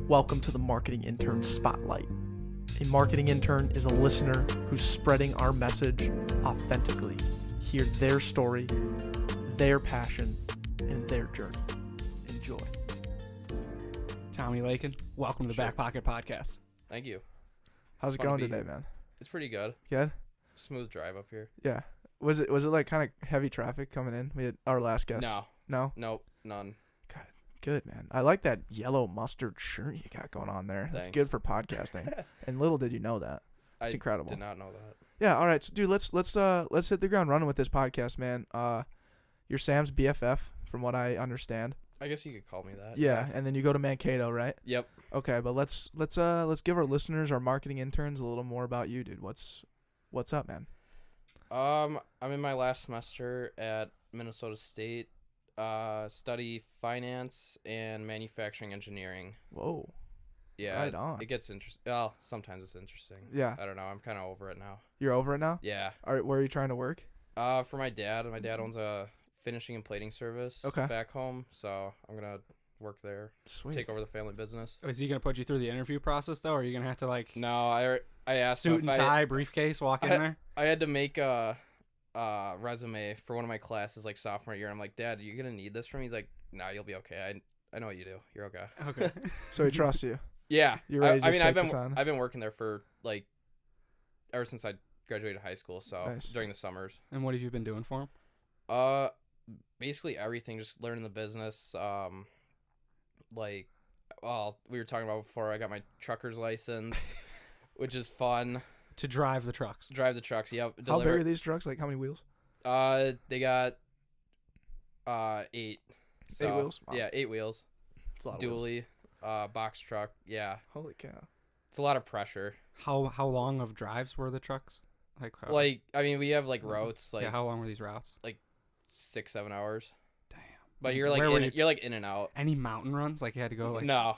Welcome to the Marketing Intern Spotlight. A marketing intern is a listener who's spreading our message authentically. Hear their story, their passion, and their journey. Enjoy. Tommy Laken, welcome to the Backpocket podcast. Thank you. How's it going today, man? It's pretty good. Good? Smooth drive up here. Yeah. Was it like kind of heavy traffic coming in? We had our last guest. No? Nope. None. God, good, man. I like that yellow mustard shirt you got going on there. That's Thanks. good for podcasting. And little did you know that. It's incredible. Did not know that. Yeah, all right. So, dude, let's hit the ground running with this podcast, man. You're Sam's BFF, from what I understand. I guess you could call me that. Yeah, and then you go to Mankato, right? Yep. Okay, but let's give our listeners, our marketing interns, a little more about you, dude. What's up, man? I'm in my last semester at Minnesota State. Study finance and manufacturing engineering. Whoa. Yeah. Right on. It gets interesting. Well, sometimes it's interesting. Yeah. I don't know. I'm kind of over it now. You're over it now? Yeah. All right, where are you trying to work? For my dad. My dad owns a finishing and plating service back home, so I'm gonna work there. Sweet. Take over the family business. Is he going to put you through the interview process, though, or are you going to have to, like, No, I asked him suit and tie, briefcase, walk in there? I had to make a resume for one of my classes like sophomore year. I'm like, Dad, are you gonna need this from me? He's like, Nah, you'll be okay. I know what you do. You're okay. Okay. So he trusts you. Yeah. You're ready to just take this on? I've been working there for like ever since I graduated high school. So Nice. during the summers. And what have you been doing for him? Basically everything. Just learning the business. Like, well, we were talking about before. I got my trucker's license, which is fun. To drive the trucks. Drive the trucks. Yep. How big are these trucks? Like, how many wheels? They got 8. So, 8 wheels? Wow. Yeah, 8 wheels. It's a lot of wheels. Dually, box truck. Yeah, Holy cow. it's a lot of pressure. How long of drives were the trucks? Like, Like, I mean, we have like routes, like yeah, how long were these routes? 6-7 hours. Damn. But you're like Where were you're like in and out. Any mountain runs? Like, you had to go, like... No.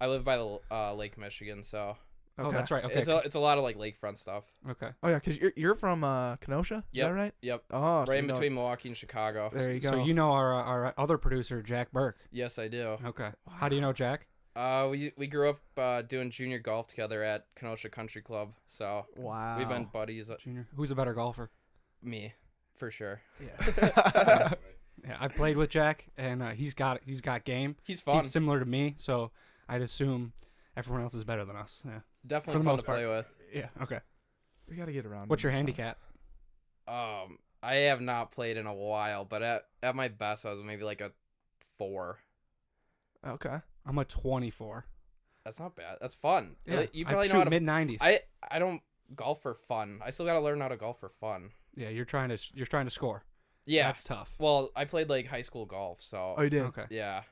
I live by the Lake Michigan, so Oh, that's right. Okay. it's a lot of like lakefront stuff. Okay. Oh, yeah, because you're from Kenosha? Is Yep. that right? Yep. Oh, so Right you in know- between Milwaukee and Chicago. There you go. So you know our other producer, Jack Burke. Yes, I do. Okay. How do you know Jack? We grew up doing junior golf together at Kenosha Country Club, so Wow. we've been buddies. Junior. Who's a better golfer? Me, for sure. Yeah. Yeah, I played with Jack, and he's got game. He's fun. He's similar to me, so I'd assume everyone else is better than us. Yeah. Definitely for the fun most to play with. Yeah. Okay. We got to get around. What's your this, handicap? I have not played in a while, but at my best, I was maybe like a 4. Okay. I'm a 24. That's not bad. That's fun. Yeah. You probably I know how shoot to. mid-90s. I don't golf for fun. I still got to learn how to golf for fun. Yeah, you're trying to score. Yeah. That's tough. Well, I played like high school golf, so Oh, you did? Okay. yeah.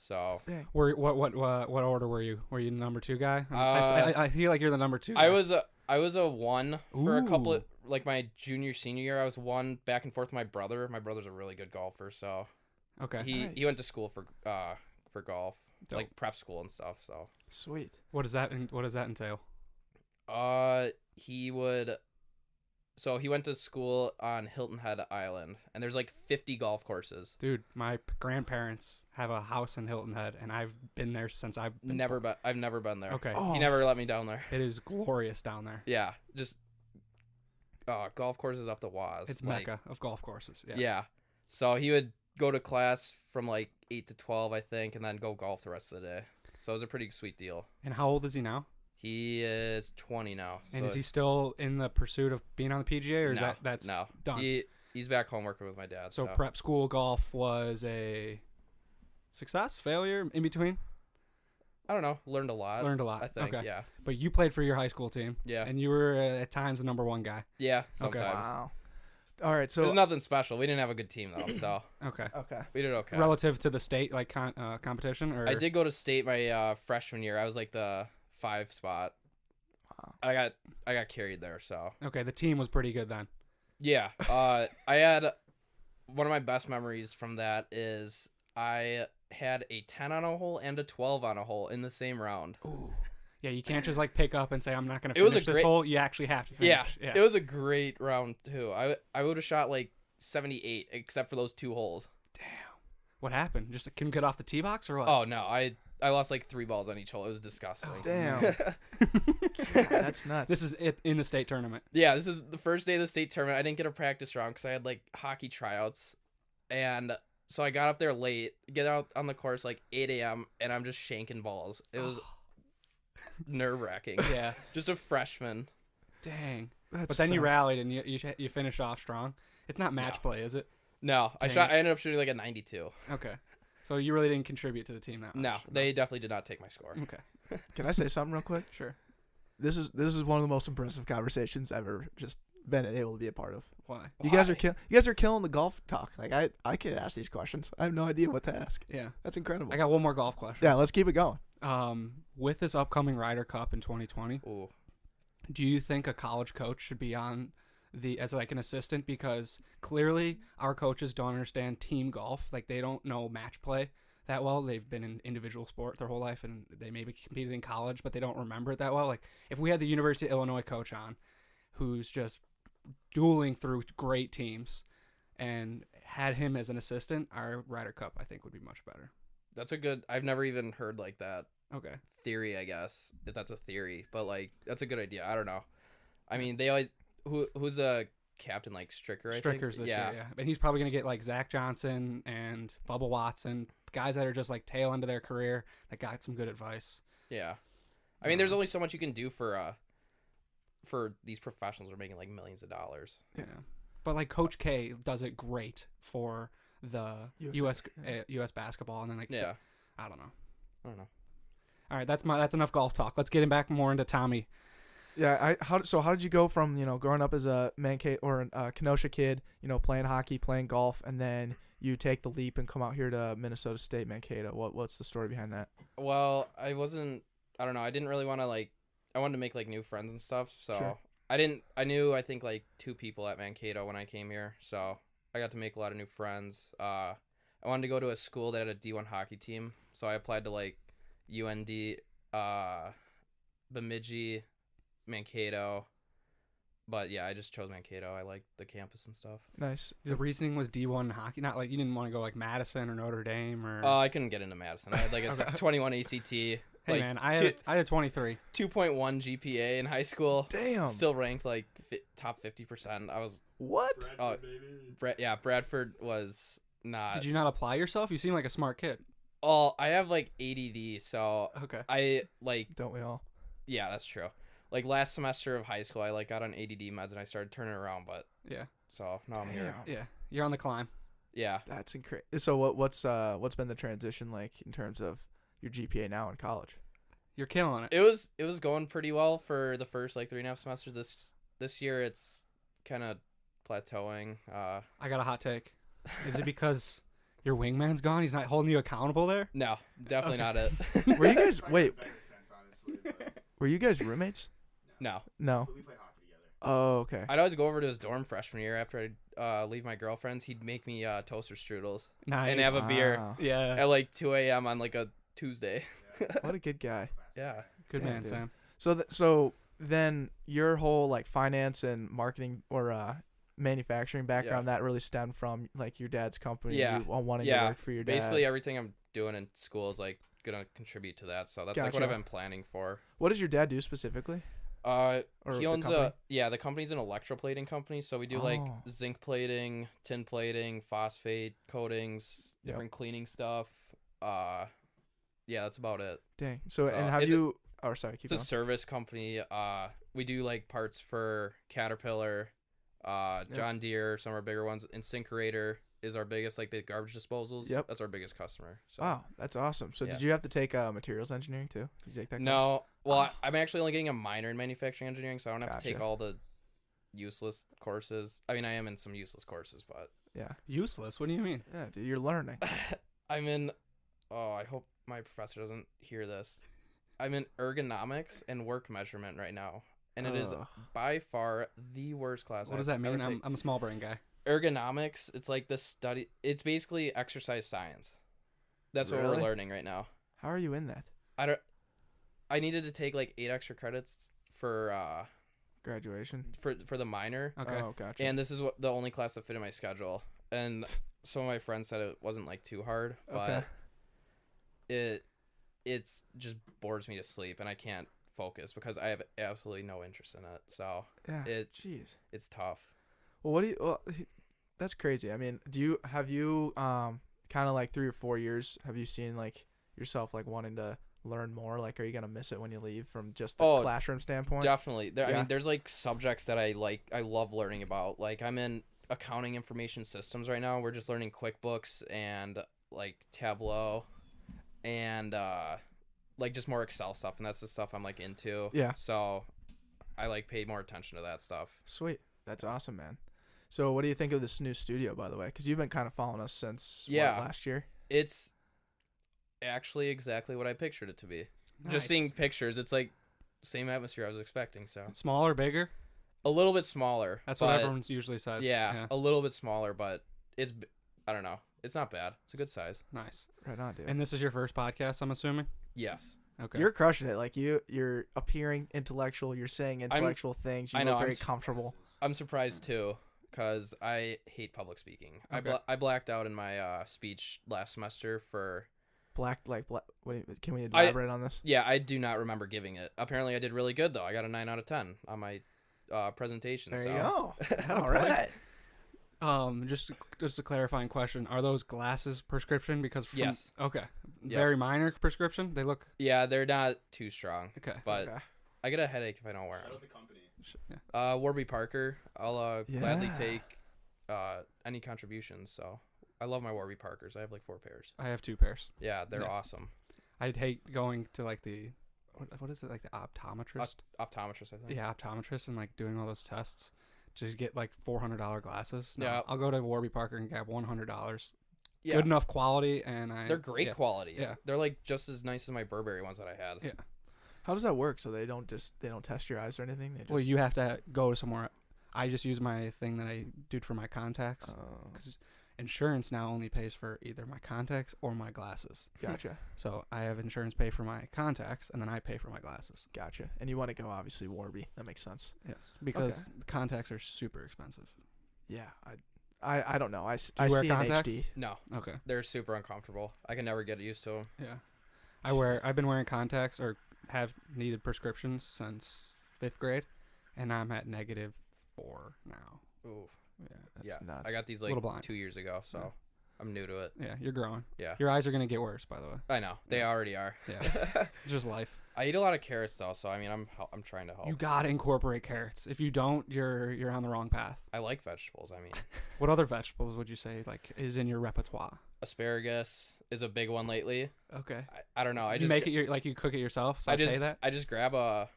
So Dang. What order were you? Were you the number 2 guy? I feel like you're the number 2 guy. I was a 1 for a couple of, Ooh. like my junior senior year. I was 1 back and forth with my brother. My brother's a really good golfer, so Okay. he Nice. went to school for golf, Dope. like prep school and stuff. So Sweet. What does that entail? he went to school on Hilton Head Island, and there's like 50 golf courses. Dude, my grandparents have a house in Hilton Head, and I've been there since I've been I've never been there. Okay. Oh. He never let me down there. It is glorious down there. Yeah, just golf courses up the waz. It's like, mecca of golf courses. Yeah. Yeah. So he would go to class from like 8 to 12, I think, and then go golf the rest of the day. So it was a pretty sweet deal. And how old is he now? He is 20 now. And so is he still in the pursuit of being on the PGA, or is No, that's no. done? He's back home working with my dad. So prep school golf was a success, failure, in between? I don't know. Learned a lot. Learned a lot. I think. Okay. Yeah. But you played for your high school team. Yeah. And you were at times the number 1 guy. Yeah. Okay. Sometimes. Wow. All right, so There's nothing special. We didn't have a good team though, so Okay. okay. we did okay. Relative to the state like competition, or I did go to state my freshman year. I was like the 5 spot. Wow. I got carried there, so Okay, the team was pretty good then. yeah. I had one of my best memories from that is I had a 10 on a hole and a 12 on a hole in the same round. Ooh. Yeah, you can't just like pick up and say I'm not going to It was finish a this great- hole. You actually have to finish. Yeah, it was a great round too. I would have shot like 78 except for those 2 holes. Damn. What happened? Just couldn't get off the tee box or what? Oh no, I I lost like 3 balls on each hole. It was disgusting. Damn. That's nuts. This is it in the state tournament. Yeah, this is the first day of the state tournament. I didn't get a practice round because I had like hockey tryouts, and so I got up there late, get out on the course like 8 a.m. and I'm just shanking balls. It was nerve-wracking. Yeah. Just a freshman. Dang. That But then you sucks. rallied and you finished off strong. It's not match play, is it? No, I Dang. ended up shooting like a 92. Okay. So you really didn't contribute to the team that much. No, they definitely did not take my score. Okay. Can I say something real quick? Sure. This is one of the most impressive conversations I've ever just been able to be a part of. Why? You guys are killing the golf talk. Like I can't ask these questions. I have no idea what to ask. Yeah. That's incredible. I got one more golf question. Yeah, let's keep it going. With this upcoming Ryder Cup in 2020, Ooh. do you think a college coach should be on as like an assistant? Because clearly our coaches don't understand team golf. Like they don't know match play that well. They've been in individual sport their whole life, and they maybe competed in college, but they don't remember it that well. Like if we had the University of Illinois coach on, who's just dueling through great teams, and had him as an assistant, our Ryder Cup I think would be much better. That's a good. I've never even heard like that Okay. theory. I guess if that's a theory, but like that's a good idea. I don't know. I mean, they always who's the captain, like Stricker. I Strickers think. this year, yeah. And he's probably gonna get like Zach Johnson and Bubba Watson, guys that are just like tail end of their career that got some good advice. Yeah. I mean, there's only so much you can do for these professionals who are making like millions of dollars. Yeah. But like Coach K does it great for the US basketball, and then like Yeah. I don't know. I don't know. All right, that's enough golf talk. Let's get him back more into Tommy. Yeah, how did you go from, growing up as a Mankato or a Kenosha kid, playing hockey, playing golf, and then you take the leap and come out here to Minnesota State Mankato? What's the story behind that? Well, I don't know. I didn't really want to I wanted to make like new friends and stuff. So Sure. I knew I think like 2 people at Mankato when I came here. So I got to make a lot of new friends. I wanted to go to a school that had a D1 hockey team. So I applied to like UND, Bemidji, Mankato. But yeah, I just chose Mankato. I liked the campus and stuff. Nice. The reasoning was D1 hockey, not like you didn't want to go like Madison or Notre Dame or. I couldn't get into Madison. I had like a 21 ACT. Hey like man, I had a 23. 2.1 GPA in high school. Damn. Still ranked like top 50%. I was. What? Bradford was not. Did you not apply yourself? You seem like a smart kid. Oh, I have like ADD, so Okay. I like. Don't we all? Yeah, that's true. Like last semester of high school, I got on ADD meds and I started turning around. But Yeah. so now I'm here. Yeah. You're on the climb. Yeah. That's incredible. So what's been the transition like in terms of your GPA now in college? You're killing it. It was going pretty well for the first like 3.5 semesters. This year it's kind of plateauing. I got a hot take. Is it because your wingman's gone? He's not holding you accountable there? No, definitely Okay. not it. Were you guys Were you guys roommates? No. No. We play hockey together. Oh, okay. I'd always go over to his dorm freshman year after I'd leave my girlfriend's. He'd make me toaster strudels Nice. and have a beer Wow. Yeah. at like 2 a.m. on like a Tuesday. What a good guy. Yeah. Good Damn, man, dude. Sam. So then your whole like finance and marketing or manufacturing background that really stemmed from like your dad's company. Yeah. You wanting to Yeah. work for your dad. Basically everything I'm doing in school is like gonna contribute to that. So that's like what Gotcha. I've been planning for. What does your dad do specifically? He the owns company? the company's an electroplating company, so we do like Oh. zinc plating, tin plating, phosphate coatings, Yep. different cleaning stuff. Yeah, that's about it. Dang. So So, and have it's you? Oh, sorry. Keep It's a going. service company. We do like parts for Caterpillar, John Deere, some of our bigger ones. Incinerator is our biggest, like the garbage disposals. Yep. That's our biggest customer. So. Wow, that's awesome. So Yeah. did you have to take materials engineering too? Did you take that? class? No, well, I'm actually only getting a minor in manufacturing engineering, so I don't have to take Gotcha. all the useless courses. I mean, I am in some useless courses, but Yeah. Useless? What do you mean? Yeah, dude, you're learning. I'm in. Oh, I hope my professor doesn't hear this. I'm in ergonomics and work measurement right now, and it is Ugh. by far the worst class. What does I've that mean? ever I'm a small brain guy. ergonomics. It's like the study. It's basically exercise science. That's what Really? we're learning right now. How are you in that? I needed to take like 8 extra credits for Graduation. the minor, Okay. Oh, gotcha. and this is the only class that fit in my schedule. And some of my friends said it wasn't like too hard, but Okay. it's just bores me to sleep, and I can't focus because I have absolutely no interest in it. So Yeah. it's tough. Well, that's crazy. I mean, have you kind of like 3 or 4 years, have you seen like yourself like wanting to learn more? Like, are you going to miss it when you leave from just the classroom standpoint? Definitely. I Yeah. mean, there's like subjects that I love learning about. Like, I'm in accounting information systems right now. We're just learning QuickBooks and like Tableau and like just more Excel stuff, and that's the stuff I'm like into. Yeah. So I like pay more attention to that stuff. Sweet. That's awesome, man. So what do you think of this new studio, by the way? Because you've been kind of following us since last year. It's actually exactly what I pictured it to be. Nice. Just seeing pictures, it's like same atmosphere I was expecting. So Smaller, bigger? a little bit smaller. That's what everyone usually says. Yeah, a little bit smaller, but I don't know. It's not bad. It's a good size. Nice. Right on, dude. And this is your first podcast, I'm assuming? Yes. Okay. You're crushing it. Like you're appearing intellectual. You're saying intellectual things. You look very comfortable. I'm surprised too, because I hate public speaking. Okay. I blacked out in my speech last semester for. Black. Can we elaborate on this? Yeah, I do not remember giving it. Apparently, I did really good though. I got a 9 out of 10 on my presentation. There so. you go. All right. Just a clarifying question: are those glasses prescription? Because yes. Okay. Yep. Very minor prescription. They look. Yeah, they're not too strong. Okay. But Okay. I get a headache if I don't wear Shout them. out the company. Yeah. Warby Parker. I'll gladly Yeah. take any contributions. So I love my Warby Parkers. I have like 4 pairs. I have 2 pairs. Yeah, they're Yeah. awesome. I'd hate going to like the what is it, like the optometrist? Optometrist, I think. Yeah, optometrist, and like doing all those tests to get like $400 glasses. No, Yeah. I'll go to Warby Parker and grab $100. Yeah. Good enough quality, and They're great yeah. quality. Yeah. They're like just as nice as my Burberry ones that I had. Yeah. How does that work? So they don't test your eyes or anything? They just, Well, you have to go somewhere. I just use my thing that I do for my contacts. Because insurance now only pays for either my contacts or my glasses. Gotcha. So I have insurance pay for my contacts, and then I pay for my glasses. Gotcha. And you want to go obviously Warby. That makes sense. Yes. Because the contacts are super expensive. Yeah. I don't know. I you wear see contacts? an HD. No, Okay. they're super uncomfortable. I can never get used to them. Yeah. I've been wearing contacts or have needed prescriptions since 5th grade, and I'm at -4 now. Oof. Yeah. That's nuts. I got these Little like blind. 2 years ago, so Yeah. I'm new to it. Yeah, you're growing. Yeah. Your eyes are going to get worse, by the way. I know. They already are. Yeah. It's just life. I eat a lot of carrots though, so I mean I'm trying to help. You got to incorporate carrots. If you don't, you're on the wrong path. I like vegetables. I mean, What other vegetables would you say like is in your repertoire? asparagus is a big one lately. Okay. I don't know. I You just make it like you cook it yourself. So I just that. I just grab a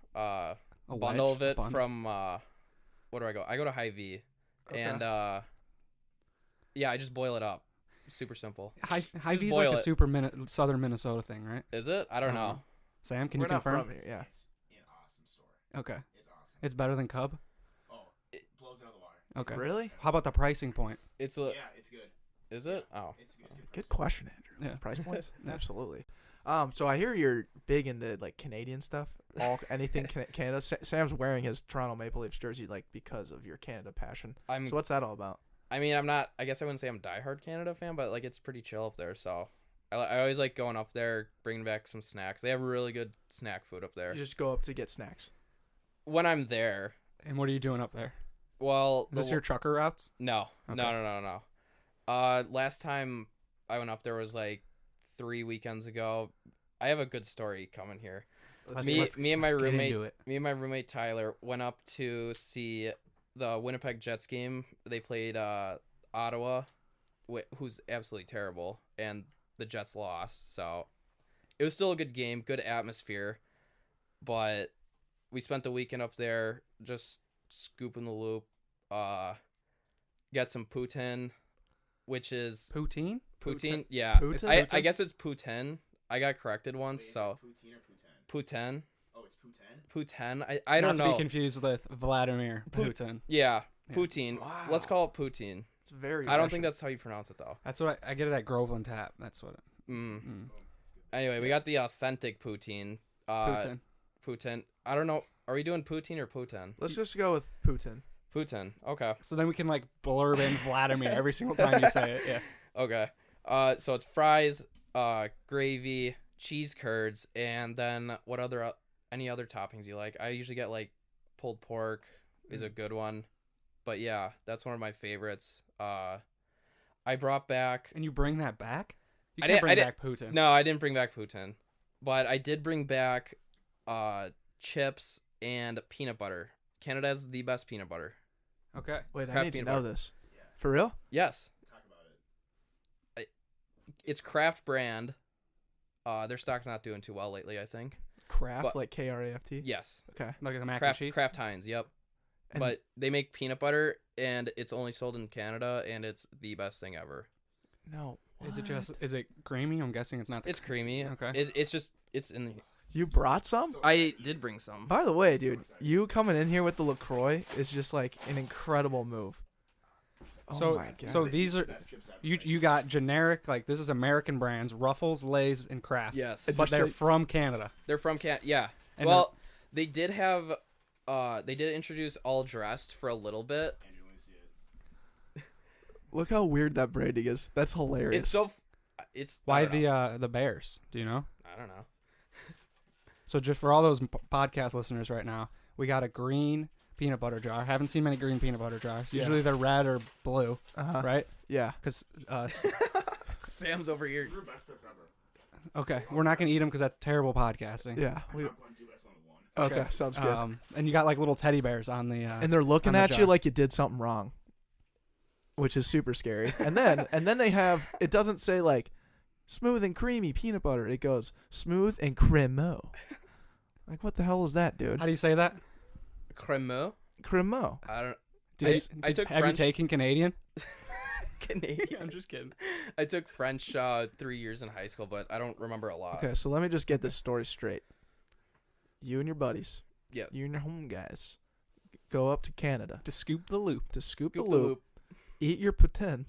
bundle wedge? of it A bun? from where do I go? I go to Hy-Vee, and yeah, I just boil it up. Super simple. Hy-Vee's boil like a it. super southern Minnesota thing, right? Is it? I don't know. Sam, can We're you not confirm? from here. Yeah. It's an awesome store. Okay. It's awesome. It's better than Cub. Oh, it blows it out of the water. Okay. Really? How about the pricing point? It's Yeah, a. it's good. Is it? Oh. It's good. Good question, Andrew. Yeah. Price points? Yeah. Absolutely. So I hear you're big into like Canadian stuff. Anything Canada. Sam's wearing his Toronto Maple Leafs jersey like because of your Canada passion. So what's that all about? I mean, I'm not. I guess I wouldn't say I'm a diehard Canada fan, but like it's pretty chill up there. So I always like going up there, bringing back some snacks. They have really good snack food up there. You just go up to get snacks. When I'm there, And what are you doing up there? well, Is this your trucker routes? no, Okay. no. Last time I went up there was like 3 weekends ago. I have a good story coming here. Me and my Get roommate, into it. me and my roommate Tyler went up to see the Winnipeg Jets game. They played Ottawa, who's absolutely terrible, and the Jets lost. So it was still a good game, good atmosphere, but we spent the weekend up there just scooping the loop. Got some poutine, which is Poutine? poutine. Yeah, Poutine? I guess it's poutine. I got corrected once, Wait, is so it poutine or poutine? poutine. Oh, it's poutine? Poutine. I don't Not to know. be confused with Vladimir Putin. Yeah, Yeah. poutine. Wow. Let's call it poutine. It's very. I don't Russian. think that's how you pronounce it though. That's what I get it at Groveland Tap. That's what. Mm. Mm. Anyway, we got the authentic poutine. Putin. Poutine. I don't know. Are we doing poutine or poutine? Let's just go with Putin. Poutine. Okay. So then we can like blurb in Vladimir every single time you say it. Yeah. Okay. So it's fries, gravy, cheese curds, and then any other toppings you like. I usually get like pulled pork is a good one, but yeah, that's one of my favorites. I brought back. And you bring that back? You I can't didn't- I bring back poutine. No, I didn't bring back poutine, but I did bring back chips and peanut butter. Canada has the best peanut butter. Okay. Wait, I Kraft need to peanut know butter. this. For real? Yes, Talk about it. it's Kraft brand. Their stock's not doing too well lately, I think. Kraft, But- like Krafty? Yes, Okay. Like the mac Kraft and cheese? Kraft Heinz. Yep. And- But they make peanut butter, and it's only sold in Canada, and it's the best thing ever. No. Is it what? is it creamy? I'm guessing it's not. It's creamy. Okay. It's in the. You brought some? I did bring some. By the way, dude, you coming in here with the LaCroix is just like an incredible move. Oh So- my god. so these are Best chips ever. you got generic, like this is American brands, Ruffles, Lay's, and Kraft. Yes, Did But you they're say- from Canada. they're from Yeah. And Well, they did have. They did introduce all dressed for a little bit. Andrew, let me see it. Look how weird that braiding is. That's hilarious. It's so. It's I Why don't know. the Bears? Do you know? I don't know. So just for all those podcast listeners right now, we got a green peanut butter jar. Haven't seen many green peanut butter jars. Yeah. Usually they're red or blue, uh-huh. right? Yeah. Because Sam's over here. Your best chips ever. okay, we're not gonna eat them because that's terrible podcasting. Yeah. I'm We- not going to. That's one of one. okay, sounds good. And you got like little teddy bears on the. And they're looking on the at you jar. like you did something wrong, which is super scary. And then they have, it doesn't say like smooth and creamy peanut butter. It goes smooth and cremo. Like, what the hell is that, dude? How do you say that? Cremeux. Cremo. I don't. Did took have French. you taken Canadian? Canadian. I'm just kidding. I took French 3 years in high school, but I don't remember a lot. Okay, so let me just get this story straight. You and your buddies, Yeah. you and your home guys, go up to Canada To scoop the loop. to scoop the loop, eat your poutine,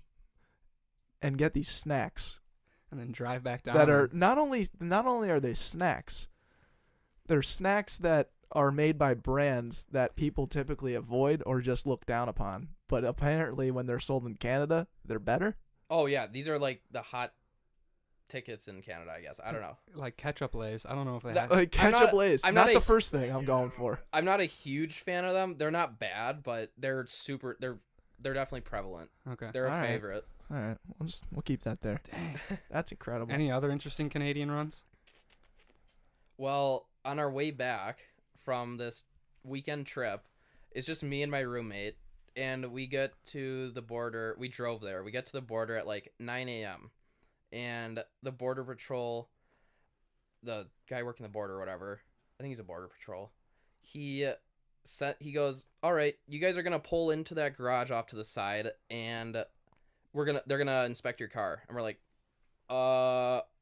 and get these snacks And then drive back down. that are and- not only are they snacks, they're snacks that are made by brands that people typically avoid or just look down upon. But apparently, when they're sold in Canada, they're better. Oh yeah, these are like the hot tickets in Canada. I guess I don't know. like ketchup lays. I don't know if they That- have. Like I'm ketchup not- Lay's, I'm not not the a- first thing I'm going for. I'm not a huge fan of them. They're not bad, but they're super. They're definitely prevalent. Okay. They're a All right. favorite. All right, we'll keep that there. Dang. That's incredible. Any other interesting Canadian runs? Well, on our way back from this weekend trip, it's just me and my roommate, and we get to the border. We drove there. We get to the border at like 9 a.m. And the border patrol, the guy working the border or whatever, I think he's a border patrol. He goes, "All right, you guys are gonna pull into that garage off to the side, and they're gonna inspect your car." And we're like,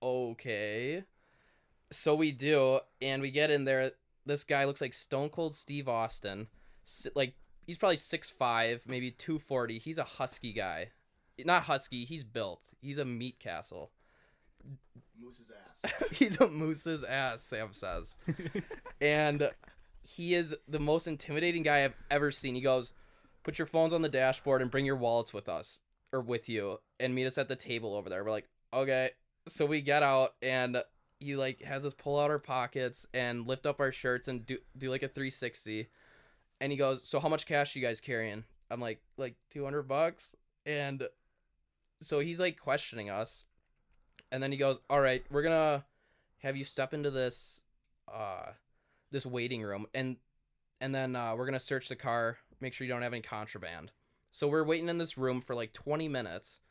okay. So we do, and we get in there. This guy looks like Stone Cold Steve Austin. Like, he's probably 6'5", maybe 240. He's a husky guy. Not husky, he's built. He's a meat castle. Moose's ass. He's a moose's ass, Sam says. And he is the most intimidating guy I've ever seen. He goes, "Put your phones on the dashboard and bring your wallets with us, or with you, and meet us at the table over there." We're like, okay. So we get out, and he like has us pull out our pockets and lift up our shirts and do like a 360. And he goes, "So how much cash you guys carrying?" I'm like $200. And so he's like questioning us. And then he goes, "All right, we're gonna have you step into this this waiting room, and then we're gonna search the car, make sure you don't have any contraband." So we're waiting in this room for like 20 minutes.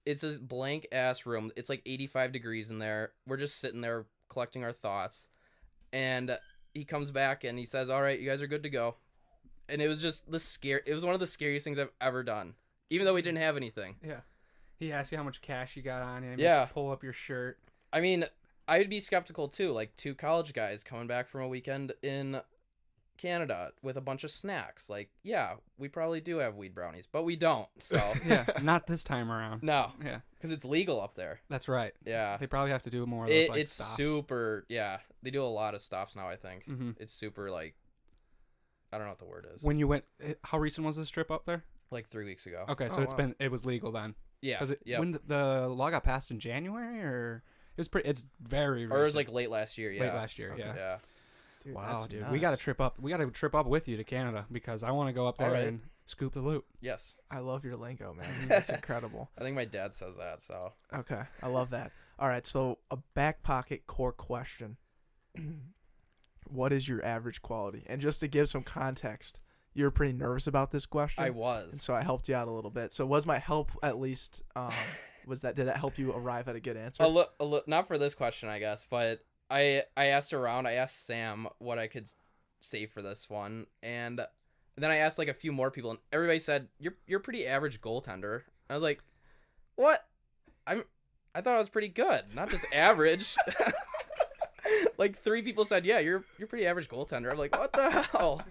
It's a blank ass room. It's like 85 degrees in there. We're just sitting there collecting our thoughts. And he comes back and he says, "All right, you guys are good to go." And it was just it was one of the scariest things I've ever done, even though we didn't have anything. Yeah. He asked you how much cash you got on you. He Yeah. makes you pull up your shirt. I mean, I'd be skeptical too. Like, two college guys coming back from a weekend in Canada with a bunch of snacks. Like, yeah, we probably do have weed brownies, but we don't. So Yeah. Not this time around. no, Yeah. because it's legal up there. That's right. Yeah, They probably have to do more of those, like, it's stops. super. Yeah, they do a lot of stops now. I think Mm-hmm. it's super like, I don't know what the word is. When you went, how recent was this trip up there? Like 3 weeks ago. Okay, so Oh, it's wow. it was legal then. Yeah. Because Yep. when the law got passed in January, or was pretty. It's very Or it was recent. like late last year. Yeah. Late last year. Okay. Yeah. Yeah. Dude, Wow, that's dude. nuts. We got to trip up. We got to trip up with you to Canada because I want to go up there Alright. and scoop the loot. Yes. I love your lingo, man. That's incredible. I think my dad says that. So. Okay, I love that. All right, so a back pocket core question. What is your average quality? And just to give some context, you were pretty nervous about this question. I And was. so I helped you out a little bit. So was my help at least did that help you arrive at a good answer? Not for this question, I guess, but I asked around. I asked Sam what I could say for this one, and then I asked like a few more people, and everybody said you're pretty average goaltender. I was like, what? I thought I was pretty good, not just average. Like 3 people said, yeah, you're pretty average goaltender. I'm like, what the hell?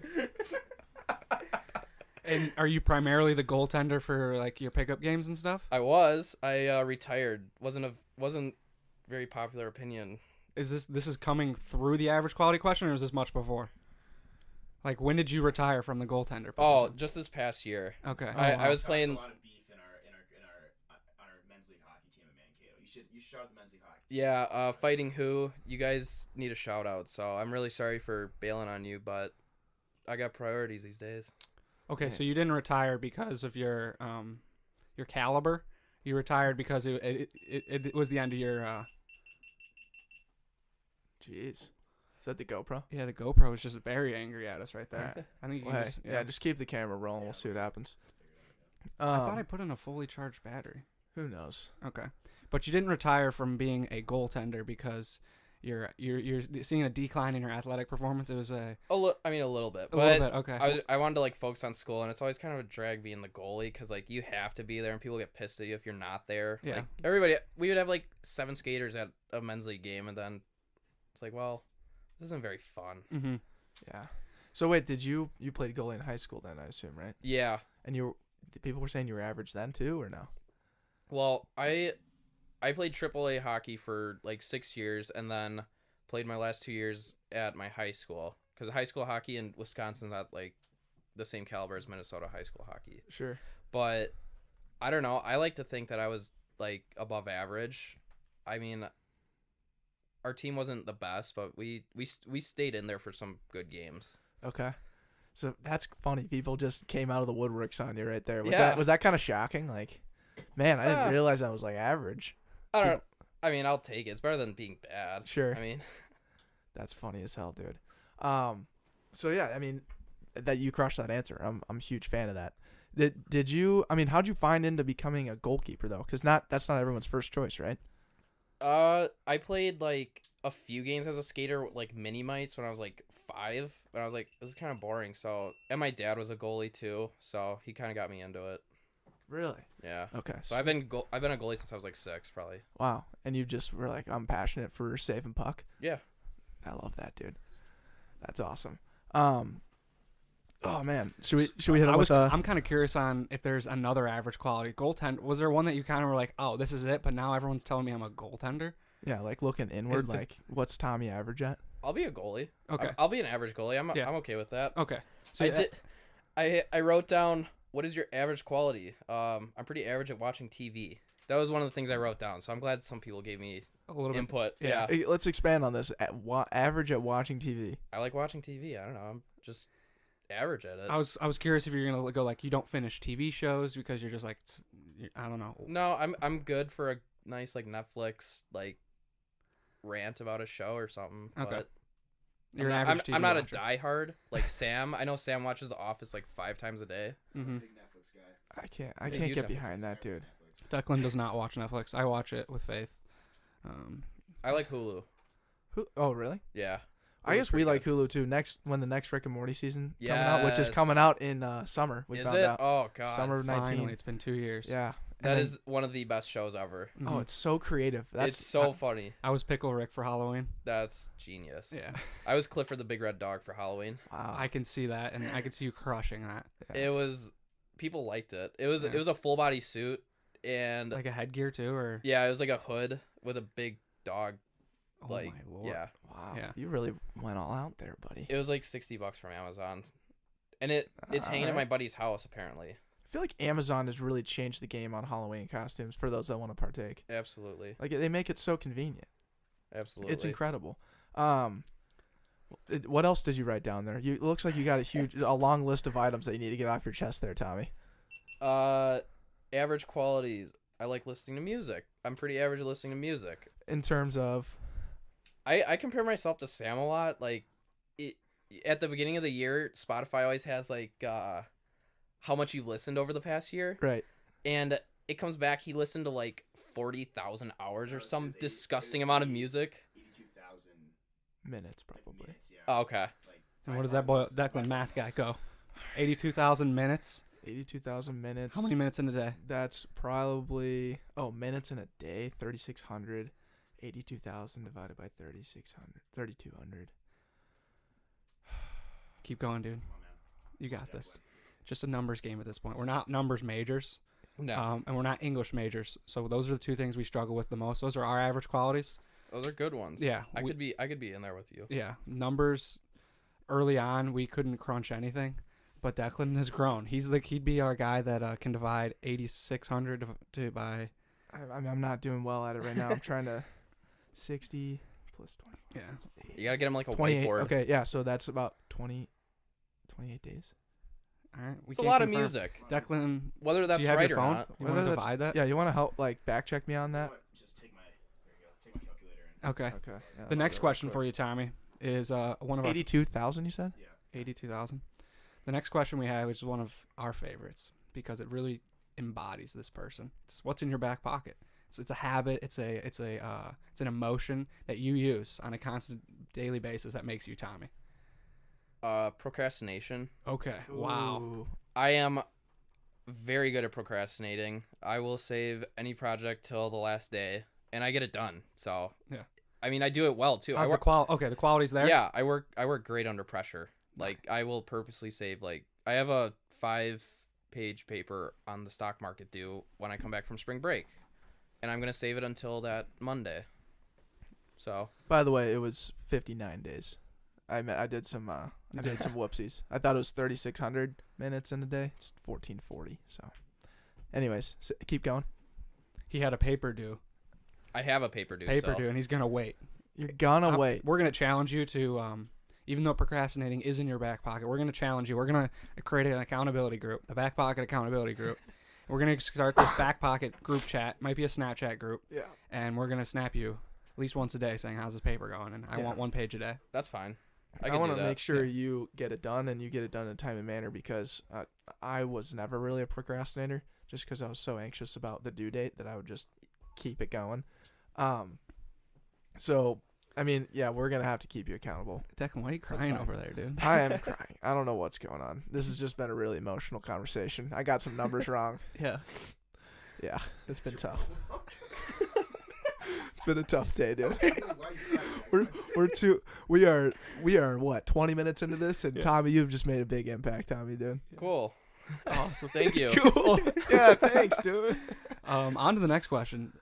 And are you primarily the goaltender for like your pickup games and stuff? I retired. Wasn't very popular opinion. Is this is coming through the average quality question, or is this much before? Like, when did you retire from the goaltender position? Oh, just this past year. Okay. I was Caused playing. a lot of beef in our men's league hockey team in Mankato. You should shout out the men's league hockey team. Yeah, fighting who? You guys need a shout out. So I'm really sorry for bailing on you, but I got priorities these days. Okay, so you didn't retire because of your caliber. You retired because it was the end of your. Jeez. Is that the GoPro? Yeah, the GoPro was just very angry at us right there. I think you Well, can hey, yeah, just keep the camera rolling. We'll see what happens. I thought I put in a fully charged battery. Who knows? Okay, but you didn't retire from being a goaltender because you're seeing a decline in your athletic performance. It was a I mean, a little bit. a But little bit. Okay. I wanted to like focus on school, and it's always kind of a drag being the goalie because like you have to be there, and people get pissed at you if you're not there. Yeah. Like we would have like 7 skaters at a men's league game, and then it's like, well, this isn't very fun. Mm-hmm. Yeah. So wait, you played goalie in high school then? I assume, right? Yeah. And people were saying you were average then too, or no? Well, I played AAA hockey for like 6 years, and then played my last 2 years at my high school because high school hockey in Wisconsin's not like the same caliber as Minnesota high school hockey. Sure. But I don't know. I like to think that I was like above average. I mean, our team wasn't the best, but we stayed in there for some good games. Okay. So that's funny. People just came out of the woodworks on you right there. Yeah. Was that kind of shocking? Like, man, I didn't realize I was like average. I don't. I mean, I'll take it. It's better than being bad. Sure. I mean, That's funny as hell, dude. So yeah, I mean, that you crushed that answer. I'm a huge fan of that. Did you? I mean, how'd you find into becoming a goalkeeper though? Because that's not everyone's first choice, right? I played like a few games as a skater, like mini mites when I was like 5, and I was like, this is kind of boring. So, and my dad was a goalie too, so he kind of got me into it. Really? Yeah. Okay. So I've been a goalie since I was like 6, probably. Wow. And you just were like, I'm passionate for saving puck. Yeah. I love that, dude. That's awesome. Oh man, should we hit it with I'm kind of curious on if there's another average quality goaltender. Was there one that you kind of were like, oh, this is it, but now everyone's telling me I'm a goaltender? yeah, like looking inward, Is- like what's Tommy average at? I'll be a goalie. Okay. I'll be an average goalie. I'm Yeah. okay with that. Okay. So I wrote down, what is your average quality? I'm pretty average at watching TV. That was one of the things I wrote down. So I'm glad some people gave me A little bit. input. yeah. Yeah. Hey, let's expand on this. Average at watching TV. I like watching TV. I don't know. I'm just average at it. I was curious if you're gonna go like you don't finish TV shows because you're just like I don't know. No, I'm good for a nice like Netflix like rant about a show or something. Okay. But You're I'm an not, average I'm TV not a watcher. diehard like Sam. I know Sam watches The Office like 5 times a day. Mm-hmm. Big Netflix guy. I can't He's a get huge Netflix behind that, dude. Declan does not watch Netflix. I watch it with Faith. I like Hulu. Oh really? Yeah. I Hulu's guess we pretty like good. Hulu too. When the next Rick and Morty season coming out, which is Yes. coming out in summer. We Is found it? out. Oh god. Summer of Finally, 19. it's been 2 years. Yeah. That And is one of the best shows ever. then- Mhm. Oh, it's so creative. That's It's so funny. I was Pickle Rick for Halloween. That's genius. Yeah. I was Clifford the Big Red Dog for Halloween. wow. I can see that, and I can see you crushing that. Yeah. It was people liked it. It was Yeah. it was a full body suit and Like a headgear too, or yeah, it was like a hood with a big dog. oh Like my lord. yeah, Wow. Yeah. You really went all out there, buddy. it was like $60 from Amazon, and it's hanging at Alright. my buddy's house apparently. I feel like Amazon has really changed the game on Halloween costumes for those that want to partake. Absolutely. Like they make it so convenient. Absolutely. It's incredible. What else did you write down there? It looks like you got a long list of items that you need to get off your chest there, Tommy. Average qualities. I like listening to music. I'm pretty average at listening to music. In terms of, I compare myself to Sam a lot. Like, at the beginning of the year, Spotify always has like how much you've listened over the past year. right? And it comes back, he listened to like 40,000 hours or some disgusting amount of music. 82,000 Minutes probably. minutes, yeah. Oh, okay. Like, And by what does far that boy most of Declan my math guy podcast. go? 82,000 minutes. 82,000 minutes. How many minutes in a day? That's probably minutes in a day. 3,600. 82,000 divided by 3,600. 3,200. Keep going, dude. Oh, man. You got Yeah, this. Just a numbers game at this point. We're not numbers majors, No, and we're not English majors. So those are the two things we struggle with the most. Those are our average qualities. those are good ones. Yeah, I could be in there with you. Yeah, numbers. Early on, we couldn't crunch anything, but Declan has grown. He'd be our guy that can divide 8,600 to by. I'm not doing well at it right now. I'm trying to 60 plus 20. Yeah. You gotta get him like a 28. whiteboard. Okay, yeah, so that's about 28 days. All right. It's a lot of music. Declan, Whether do that's you have right your or phone? not. You want to divide that? Yeah, you want to help back check me on You that? know what? Just take my calculator and Okay. Okay. Yeah, The next question for you, Tommy, is one of our 82,000 you said? yeah. 82,000. The next question we have is one of our favorites because it really embodies this person. It's what's in your back pocket. It's a habit. It's an emotion that you use on a constant daily basis that makes you Tommy. Procrastination. Okay. Wow. Ooh. I am very good at procrastinating. I will save any project till the last day, and I get it done. So Yeah. I mean, I do it well too. How's I the work. Okay, the quality's there. Yeah, I work great under pressure. Like, I will purposely save, like, I have a 5-page paper on the stock market due when I come back from spring break, and I'm gonna save it until that Monday. So By the way, it was 59 days. I did some whoopsies. I thought it was 3,600 minutes in a day. It's 1,440. So, anyways, keep going. He had a paper due. I have a paper due. Paper so. due, and he's gonna wait. You're gonna wait. We're gonna challenge you to, even though procrastinating is in your back pocket, we're gonna challenge you. We're gonna create an accountability group, the Back Pocket accountability group. We're gonna start this Back Pocket group chat. Might be a Snapchat group. Yeah. And we're gonna snap you at least once a day, saying how's this paper going, and I want 1 page a day. That's fine. I can want do to that. make sure Yeah. you get it done and you get it done in a timely manner because I was never really a procrastinator just because I was so anxious about the due date that I would just keep it going. So, I mean, yeah, we're going to have to keep you accountable. Declan, why are you That's crying fine. over there, dude? I am crying. I don't know what's going on. This has just been a really emotional conversation. I got some numbers wrong. Yeah. Yeah, it's been tough. It's been a tough day, dude. We are what, 20 minutes into this, and Yeah. Tommy, you've just made a big impact, Tommy, dude. Cool. Awesome. Thank you. Cool. Yeah, thanks, dude. On to the next question.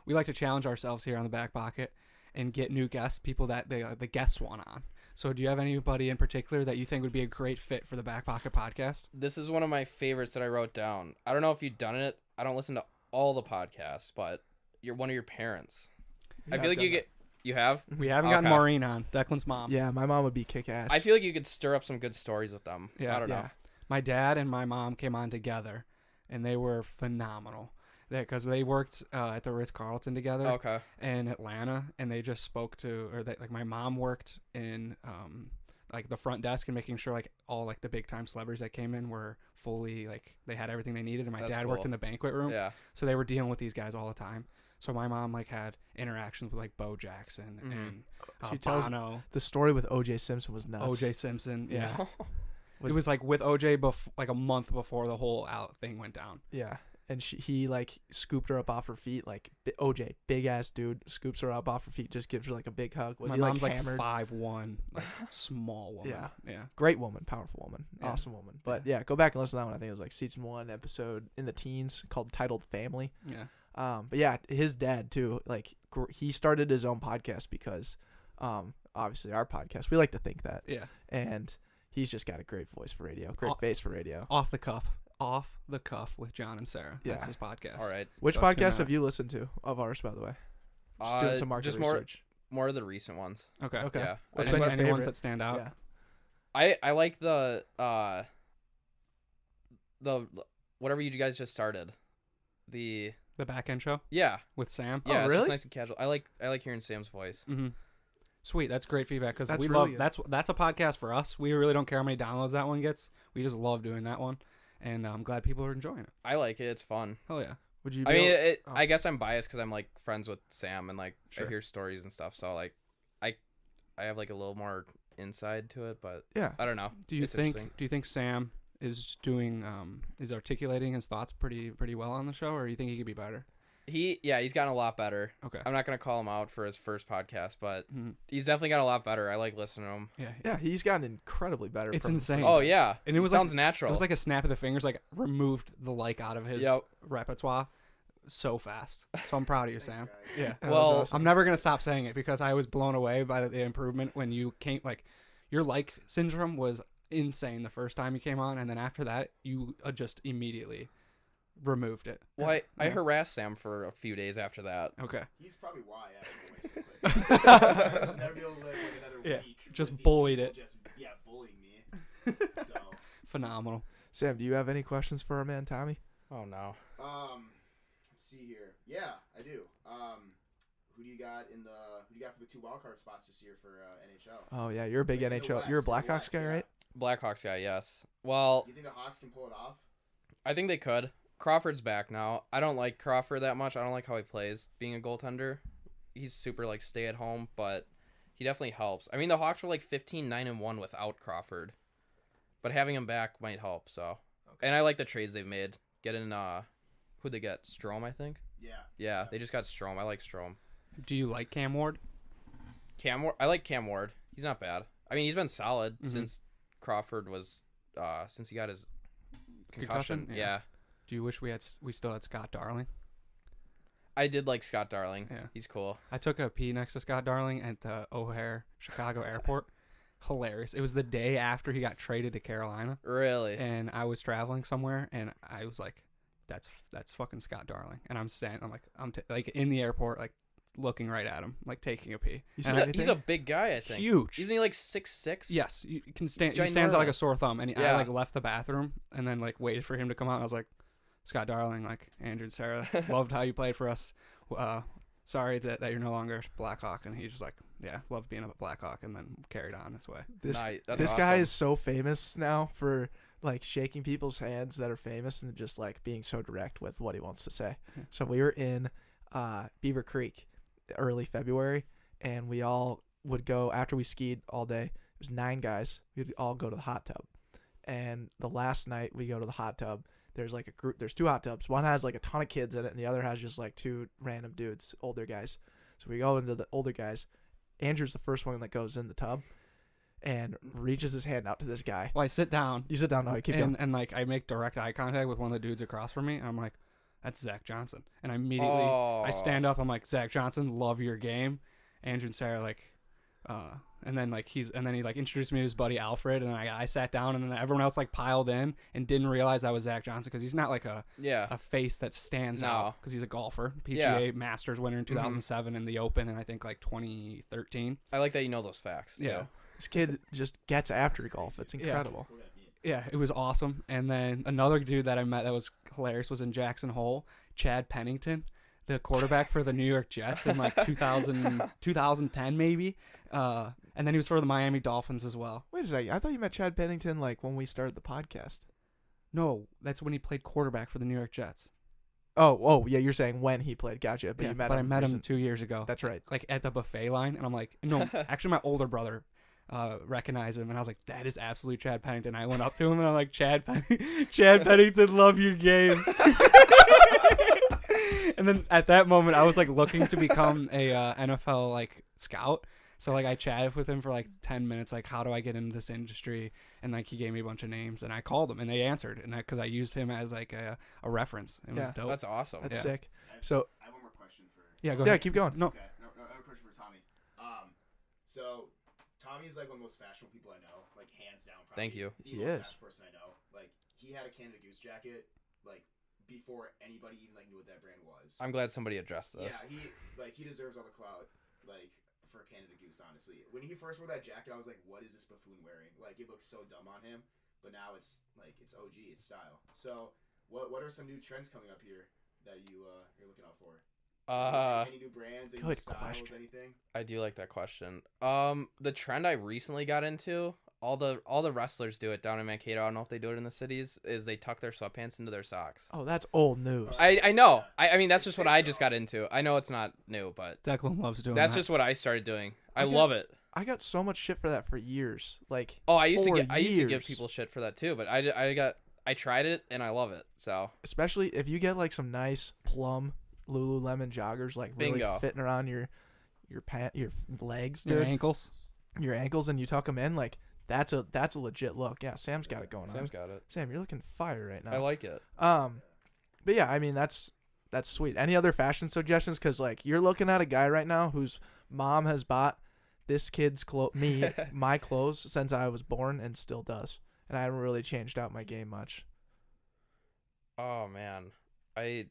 We like to challenge ourselves here on the Back Pocket and get new guests, people that the guests want on. So do you have anybody in particular that you think would be a great fit for the Back Pocket podcast? This is one of my favorites that I wrote down. I don't know if you've done it. I don't listen to all the podcasts, but you're one of your parents. I feel like you have. We haven't gotten Okay. Maureen on, Declan's mom. Yeah, my mom would be kick ass. I feel like you could stir up some good stories with them. Yeah. I don't know. Yeah. My dad and my mom came on together, and they were phenomenal. Because they worked at the Ritz-Carlton together Okay. in Atlanta, and they just spoke to, like my mom worked in like the front desk and making sure like all like the big time celebrities that came in were fully like they had everything they needed, and my That's dad worked cool. in the banquet room, Yeah. so they were dealing with these guys all the time. So my mom like had interactions with like Bo Jackson Mhm. and She tells- Bono, The story with O.J. Simpson was nuts. O.J. Simpson. Yeah, Was- it was like with O.J. like a month before the whole out thing went down. Yeah, and he like scooped her up off her feet. Like O.J., big ass dude, scoops her up off her feet, just gives her like a big hug. Was My he mom's like like hammered? 5'1", like small woman. Yeah. Yeah. Great woman, powerful woman, Yeah. awesome woman. But yeah, go back and listen to that one. I think it was like season 1, episode in the teens, titled Family. Yeah. But yeah, his dad too. Like he started his own podcast because, obviously our podcast. We like to think that, Yeah. and he's just got a great voice for radio, great face for radio. Off the cuff with John and Sarah. That's Yeah. his podcast. All right. Which Go check podcast him have out. you listened to of ours, by the way? Just doing some market just research. More of the recent ones. Okay. Okay. Yeah. What's Any, been your any ones favorite? that stand out? Yeah. I like the whatever you guys just started. The back end show yeah. with Sam. Yeah, it's really? just nice and casual. I like hearing Sam's voice. Mm-hmm. Sweet, that's great feedback because That's we really love good. that's a podcast for us. We really don't care how many downloads that one gets. We just love doing that one, and I'm glad people are enjoying it. I like it. It's fun. Hell yeah. Would you? I mean, oh. I guess I'm biased because I'm like friends with Sam and like Sure. I hear stories and stuff. So like, I have like a little more inside to it, but Yeah. I don't know. Do you It's think interesting. Sam is doing is articulating his thoughts pretty well on the show, or do you think he could be better? He's gotten a lot better. Okay. I'm not gonna call him out for his first podcast, but Mhm. he's definitely got a lot better. I like listening to him. Yeah. Yeah, he's gotten incredibly better. It's from insane. Oh yeah, And it was like- sounds natural. It was like a snap of the fingers, like removed the like out of his Yep. repertoire so fast. So I'm proud of you, Thanks, Sam. guys. Yeah. That was Well, awesome. I'm never gonna stop saying it because I was blown away by the improvement when you came. Like, your like syndrome was insane the first time you came on, and then after that, you just immediately removed it. Well, I Yeah. harassed Sam for a few days after that. Okay. He's probably why I haven't been away so quick. I'll never be able to live like another Yeah, week. just with these bullied people it. Just bullying me. So Phenomenal. Sam, do you have any questions for our man Tommy? Oh no. let's see here. Yeah, I do. Who do you got for the 2 wildcard spots this year for NHL? Oh yeah, you're a big Like, in the NHL. West, You're a in the Blackhawks West, guy, yeah. right? Blackhawks guy, yes. Well, Do you think the Hawks can pull it off? I think they could. Crawford's back now. I don't like Crawford that much. I don't like how he plays being a goaltender. He's super like stay at home, but he definitely helps. I mean, the Hawks were like 15-9-1 without Crawford, but having him back might help. So, and I like the trades they've made. Getting who'd they get? Strome, I think. Yeah, they just got Strome. I like Strome. Do you like Cam Ward? I like Cam Ward. He's not bad. I mean, he's been solid Mhm. since Crawford was since he got his concussion. Concussion? Yeah. Yeah. Do you wish we still had Scott Darling? I did like Scott Darling. Yeah. He's cool. I took a pee next to Scott Darling at the O'Hare Chicago Airport. Hilarious. It was the day after he got traded to Carolina, Really? and I was traveling somewhere, and I was like, "That's fucking Scott Darling." And I'm like in the airport, like looking right at him, like taking a pee. You And said I- He's a big guy, I think. huge. Isn't he like 6'6"? Yes, you can stand. He's He stands out like a ginormous. sore thumb. And I Yeah. like left the bathroom and then like waited for him to come out. And I was like, Scott Darling, like Andrew and Sarah, loved how you played for us. Sorry that you're no longer Blackhawk. And he's just like, yeah, loved being a Blackhawk, and then carried on his way. This That's this guy awesome. is so famous now for like shaking people's hands that are famous and just like being so direct with what he wants to say. Yeah. So we were in Beaver Creek early February, and we all would go after we skied all day. It was 9 guys. We'd all go to the hot tub, and the last night we go to the hot tub. There's like a group. There's 2 hot tubs. One has like a ton of kids in it, and the other has just like 2 random dudes, older guys. So we go into the older guys. Andrew's the first one that goes in the tub and reaches his hand out to this guy. Well, I sit down You sit down now. Keep going. and like I make direct eye contact with one of the dudes across from me, and I'm like, that's Zach Johnson. And I immediately I stand up. I'm like, Zach Johnson, love your game. Andrew and Sarah like, and then he like introduced me to his buddy Alfred, and I sat down, and then everyone else like piled in and didn't realize that was Zach Johnson because he's not like a face that stands No. out because he's a golfer, PGA Yeah. Masters winner in 2007 in the Open, and I think like 2013. I like that you know those facts. Yeah. Too. This kid just gets after golf. It's incredible. Yeah, it was awesome. And then another dude that I met that was hilarious was in Jackson Hole, Chad Pennington, the quarterback for the New York Jets in like 2010 maybe. And then he was for the Miami Dolphins as well. Wait a second. I thought you met Chad Pennington like when we started the podcast. No, that's when he played quarterback for the New York Jets. Oh, yeah. You're saying when he played. Gotcha. But Yeah, you met but him. I met him recent- 2 years ago. That's right. Like at the buffet line, and I'm like, no, actually my older brother recognized him, and I was like, that is absolutely Chad Pennington. I went up to him and I'm like, Chad Pennington, love your game. And then at that moment, I was like looking to become a NFL like scout. So like I chatted with him for like 10 minutes, like how do I get into this industry? And like he gave me a bunch of names, and I called them, and they answered, and because I used him as like a reference. It was Yeah, dope. That's awesome. That's Yeah. sick. So I have one more question for. Yeah, go yeah, ahead. keep going. No, Okay, no, I have a question for Tommy. So Tommy's like one of the most fashionable people I know, like hands down. Probably Thank you. The He most is. fashionable person I know. Like he had a Canada Goose jacket, like before anybody even like knew what that brand was. I'm glad somebody addressed this. Yeah, he deserves all the clout, like for Canada Goose, honestly. When he first wore that jacket, I was like, what is this buffoon wearing? Like, it looks so dumb on him. But now it's like, it's OG, it's style. So what are some new trends coming up here that you're looking out for? Any new brands, any new styles, anything? I do like that question. The trend I recently got into, all the wrestlers do it down in Mankato. I don't know if they do it in the cities, is they tuck their sweatpants into their socks. Oh, that's old news. I know. I mean, that's just what I just got into. I know it's not new, but Declan loves doing that's that. just what I started doing. I love it. I got so much shit for that for years. Like, I used to give people shit for that too, but I tried it and I love it. So especially if you get like some nice plum Lululemon joggers, like really fitting around your legs, dude. Your ankles, and you tuck them in, like that's a legit look. Yeah, Sam's got it going on. Sam's got it. Sam, you're looking fire right now. I like it. But yeah, I mean that's sweet. Any other fashion suggestions? Because like you're looking at a guy right now whose mom has bought this kid's my clothes since I was born and still does, and I haven't really changed out my game much. Oh man, I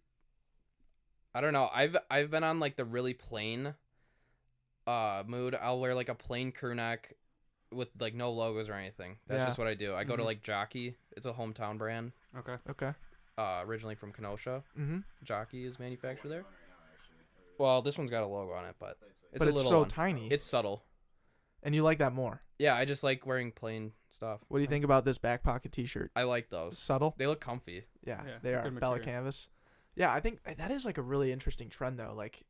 don't know. I've been on like the really plain mood. I'll wear like a plain crew neck with like no logos or anything. That's just what I do. I go to like Jockey. It's a hometown brand. Okay. Originally from Kenosha. Mm-hmm. Jockey is manufactured there. Well, this one's got a logo on it, but it's so tiny. It's subtle. And you like that more? Yeah, I just like wearing plain stuff. What do you think about this Backpocket t-shirt? I like those. Subtle? They look comfy. Yeah, they are. Bella canvas. Yeah, I think that is like a really interesting trend though. Like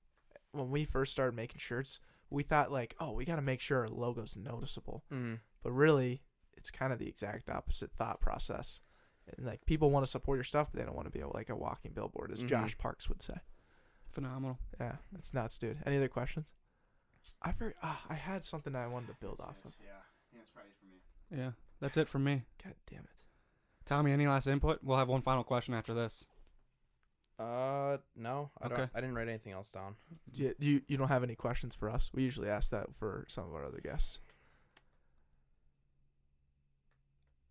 when we first started making shirts, we thought like, oh, we got to make sure our logo's noticeable. Mm-hmm. But really, it's kind of the exact opposite thought process. And like people want to support your stuff, but they don't want to be like a walking billboard, as Josh Parks would say. Phenomenal. Yeah, it's nuts, dude. Any other questions? I had something I wanted to build off of. Yeah, it's probably for me. Yeah, that's it from me. God damn it. Tommy, any last input? We'll have one final question after this. No, I didn't write anything else down. You don't have any questions for us? We usually ask that for some of our other guests.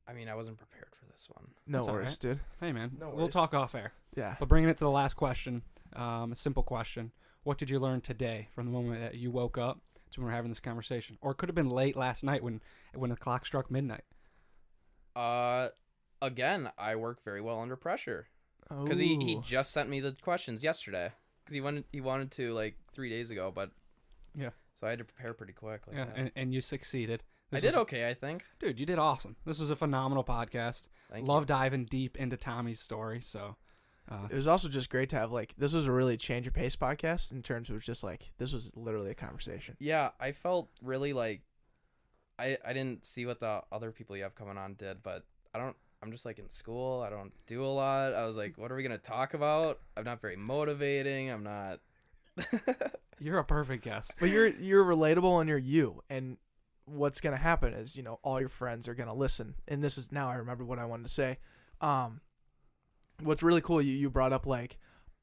I mean, I wasn't prepared for this one. No worries, dude. Hey, man. No we'll worries. talk off air. Yeah. But bringing it to the last question, a simple question. What did you learn today from the moment that you woke up to when we're having this conversation? Or it could have been late last night when the clock struck midnight. Again, I work very well under pressure. Because he just sent me the questions yesterday. Because he wanted to like 3 days ago, but yeah. So I had to prepare pretty quick. Like yeah, and you succeeded. I did okay, I think. Dude, you did awesome. This was a phenomenal podcast. Love diving deep into Tommy's story. So it was also just great to have like this was a really change your pace podcast in terms of just like this was literally a conversation. Yeah, I felt really like I didn't see what the other people you have coming on did, but I'm just like in school. I don't do a lot. I was like, what are we gonna talk about? I'm not very motivating. I'm not. You're a perfect guest. But you're relatable and you're you. And what's gonna happen is all your friends are gonna listen. And this is now I remember what I wanted to say. What's really cool you brought up like,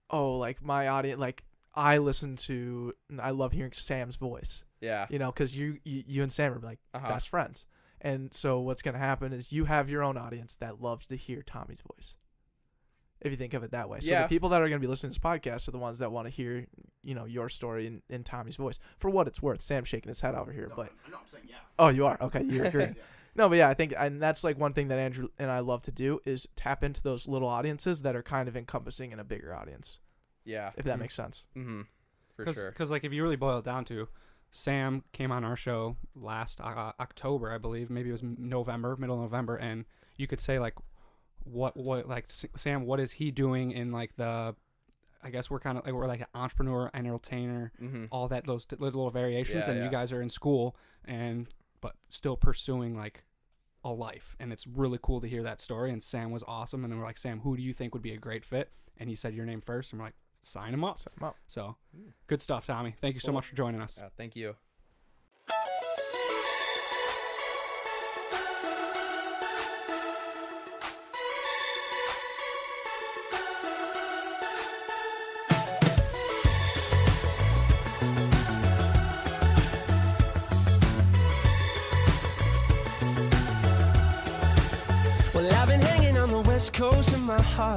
oh like my audience like I love hearing Sam's voice. Yeah. Because you and Sam are like best friends. And so what's going to happen is you have your own audience that loves to hear Tommy's voice. If you think of it that way. So the people that are going to be listening to this podcast are the ones that want to hear, your story in Tommy's voice. For what it's worth. Sam's shaking his head over here. No, but I'm saying yeah. Oh, you are? Okay, you agree. Yeah. No, but yeah, I think and that's like one thing that Andrew and I love to do is tap into those little audiences that are kind of encompassing in a bigger audience. Yeah. If that makes sense. Mm-hmm. For sure. Because like if you really boil it down to, Sam came on our show last October, I believe. Maybe it was middle of November, and you could say like, what like Sam, what is he doing in like the? I guess we're like an entrepreneur, entertainer, all that those little variations, and you guys are in school but still pursuing like a life, and it's really cool to hear that story. And Sam was awesome, and we're like, Sam, who do you think would be a great fit? And he said your name first, and we're like, sign him up. So good stuff, Tommy. Thank you so much for joining us. Thank you. Well, I've been hanging on the west coast of my heart.